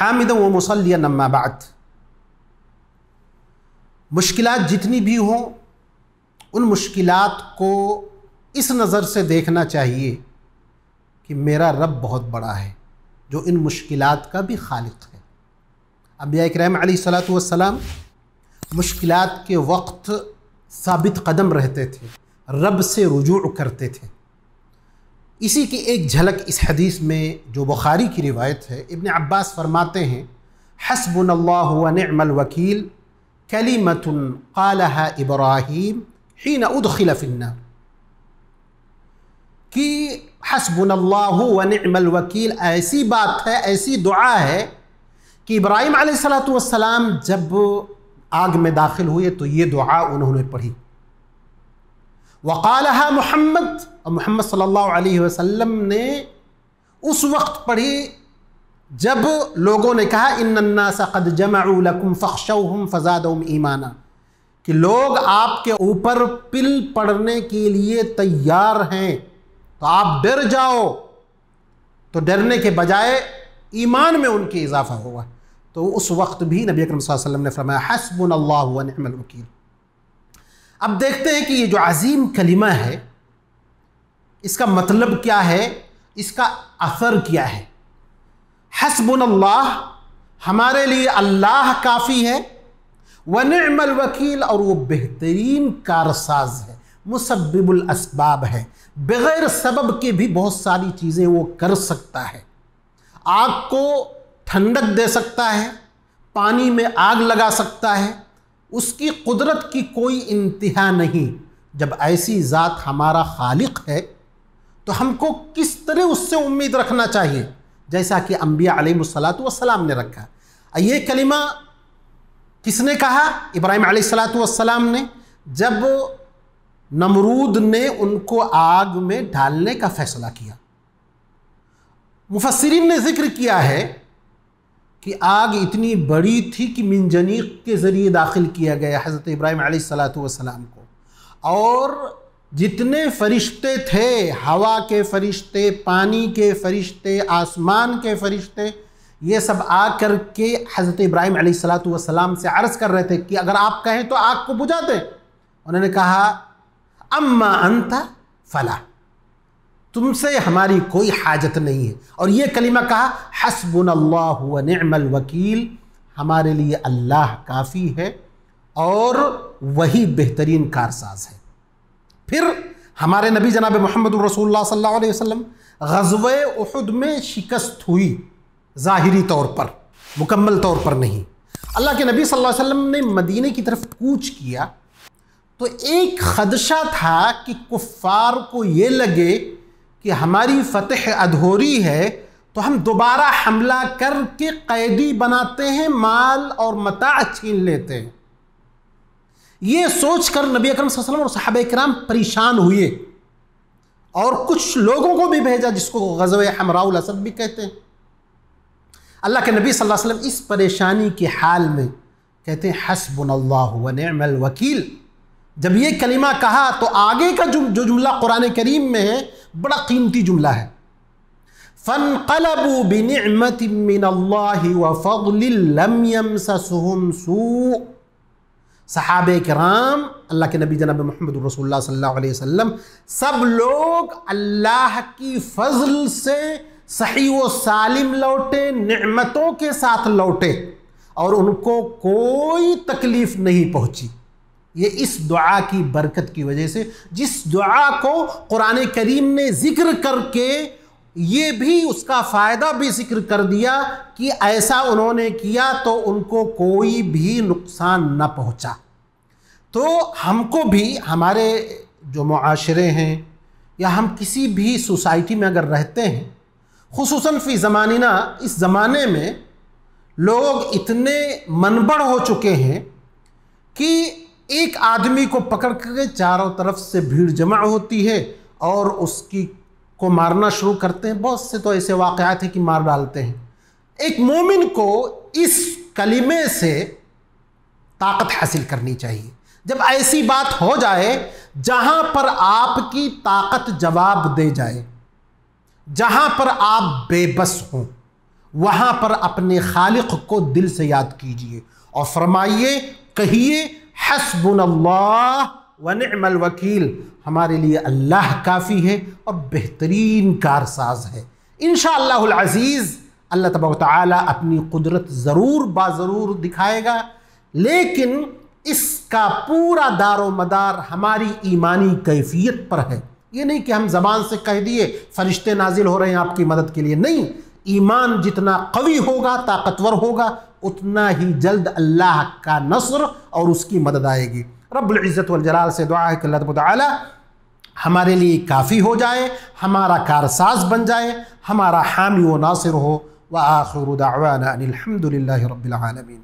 हामिदन व मुसल्लियन अम्मा बाद। मुश्किलात जितनी भी हों, उन मुश्किलात को इस नज़र से देखना चाहिए कि मेरा रब बहुत बड़ा है जो इन मुश्किलात का भी खालिक है। अंबिया इकराम अलैहिस्सलातु वस्सलाम मुश्किलात के वक्त साबित कदम रहते थे, रब से रुजू करते थे। इसी की एक झलक इस हदीस में जो बुखारी की रिवायत है, इब्न अब्बास फरमाते हैं हस्बुनल्लाहु व निअमल वकील कलिमतुन क़ालहा इब्राहीम हीन उदखिल फिन्नार, कि हस्बुनल्लाहु व निअमल वकील ऐसी बात है, ऐसी दुआ है कि इब्राहीम अलैहिस्सलातु वस्सलाम जब आग में दाखिल हुए तो ये दुआ उन्होंने पढ़ी। वक़ालहा मोहम्मद, और मोहम्मद सल्लल्लाहु अलैहि वसल्लम ने उस वक्त पढ़ी जब लोगों ने कहा इन्नन्नास क़द जमअू लकुम फ़ख़शौहुम फ़ज़ादहुम ईमाना, कि लोग आपके ऊपर पिल पड़ने के लिए तैयार हैं तो आप डर जाओ, तो डरने के बजाय ईमान में उनके इजाफा हुआ। तो उस वक्त भी नबी अकरम सल्लल्लाहु अलैहि वसल्लम ने फरमाया हस्बुनल्लाहु व निअमल वकील। अब देखते हैं कि ये जो अजीम कलिमा है इसका मतलब क्या है, इसका असर क्या है। हस्बुनल्लाह, हमारे लिए अल्लाह काफ़ी है, व निअमल वकील, और वो बेहतरीन कारसाज है, मुसब्बिबुल अस्बाब है, बग़ैर सबब के भी बहुत सारी चीज़ें वो कर सकता है। आग को ठंडक दे सकता है, पानी में आग लगा सकता है, उसकी कुदरत की कोई इंतहा नहीं। जब ऐसी ज़ात हमारा खालिक है तो हमको किस तरह उससे उम्मीद रखना चाहिए, जैसा कि अंबिया अलैहिस्सलातु वस्सलाम ने रखा। ये कलिमा किसने कहा? इब्राहीम अलैहिस्सलातु वस्सलाम ने, जब नमरूद ने उनको आग में डालने का फैसला किया। मुफस्सिरीन ने जिक्र किया है कि आग इतनी बड़ी थी कि मिंजनीक के ज़रिए दाखिल किया गया हज़रत इब्राहीम अलैहिस्सलातु वस्सलाम को, और जितने फरिश्ते थे, हवा के फरिश्ते, पानी के फरिश्ते, आसमान के फरिश्ते, ये सब आकर के हज़रत इब्राहीम अलैहिस्सलातु वस्सलाम से अर्ज़ कर रहे थे कि अगर आप कहें तो आग को बुझा दें। उन्होंने कहा अम्मा अंता फला, तुमसे हमारी कोई हाजत नहीं है। और ये कलिमा कहा हस्बुनल्लाहु व निअमल वकील, हमारे लिए अल्लाह काफ़ी है और वही बेहतरीन कारसाज है। फिर हमारे नबी जनाब मोहम्मद रसूलुल्लाह सल्लल्लाहु अलैहि वसल्लम ग़ज़वे उहुद में शिकस्त हुई, ज़ाहिरी तौर पर, मुकम्मल तौर पर नहीं। अल्लाह के नबी सल्लल्लाहु अलैहि वसल्लम ने मदीने की तरफ कूच किया तो एक ख़दशा था कि कुफ़ार को ये लगे कि हमारी फ़तह अधूरी है तो हम दोबारा हमला करके कैदी बनाते हैं, माल और मता छीन लेते हैं। ये सोचकर नबी अकरम सल्लल्लाहु अलैहि वसल्लम और सहाबा किराम परेशान हुए और कुछ लोगों को भी भेजा जिसको ग़ज़वे हमराउल असद भी कहते हैं। अल्लाह के नबी सल्लल्लाहु अलैहि वसल्लम इस परेशानी के हाल में कहते हैं हस्बुनल्लाहु व निअमल वकील। जब ये कलिमा कहा तो आगे का जो जुमला कुरान करीम में है बड़ा कीमती जुमला है, फ़न्क़लबू बिनिअमतिन मिनल्लाहि व फ़ज़लिन लम यमससहुम सू। सहाबे किराम, अल्लाह के नबी जनाब मोहम्मद रसूलुल्लाह सल्लल्लाहु अलैहि वसल्लम, सब लोग अल्लाह की फ़ज़ल से सही व सालिम लौटे, नेमतों के साथ लौटे और उनको कोई तकलीफ़ नहीं पहुँची। ये इस दुआ की बरकत की वजह से, जिस दुआ को कुरान करीम ने ज़िक्र करके ये भी उसका फ़ायदा भी ज़िक्र कर दिया कि ऐसा उन्होंने किया तो उनको कोई भी नुकसान न पहुँचा। तो हमको भी, हमारे जो मुआशरे हैं या हम किसी भी सोसाइटी में अगर रहते हैं, खुसूसन फ़ी ज़मानिना, इस ज़माने में लोग इतने मनबड़ हो चुके हैं कि एक आदमी को पकड़ के चारों तरफ से भीड़ जमा होती है और उसकी को मारना शुरू करते हैं। बहुत से तो ऐसे वाक़यात हैं कि मार डालते हैं। एक मोमिन को इस कलिमे से ताकत हासिल करनी चाहिए। जब ऐसी बात हो जाए जहाँ पर आपकी ताकत जवाब दे जाए, जहाँ पर आप बेबस हों, वहाँ पर अपने खालिक को दिल से याद कीजिए और फरमाइए, कहिए हस्बुनल्लाह व निअमल वकील, हमारे लिए अल्लाह काफ़ी है और बेहतरीन कारसाज है। इंशाअल्लाहुल अज़ीज़ अल्लाह तबारक व तआला अपनी कुदरत ज़रूर बाज़रूर दिखाएगा, लेकिन इसका पूरा दारो मदार हमारी ईमानी कैफियत पर है। ये नहीं कि हम ज़बान से कह दिए फरिश्ते नाजिल हो रहे हैं आपकी मदद के लिए, नहीं। ईमान जितना कवी होगा, ताकतवर होगा, उतना ही जल्द अल्लाह का नस्र और उसकी मदद आएगी। रब्बुल इज़्ज़त वल जलाल से दुआ है कि अल्लाह ताला हमारे लिए काफ़ी हो जाए, हमारा कारसाज बन जाए, हमारा हामी व नासिर हो। व आखिरु दाअवाना अनिल हम्दुलिल्लाहि रब्बिल आलमीन।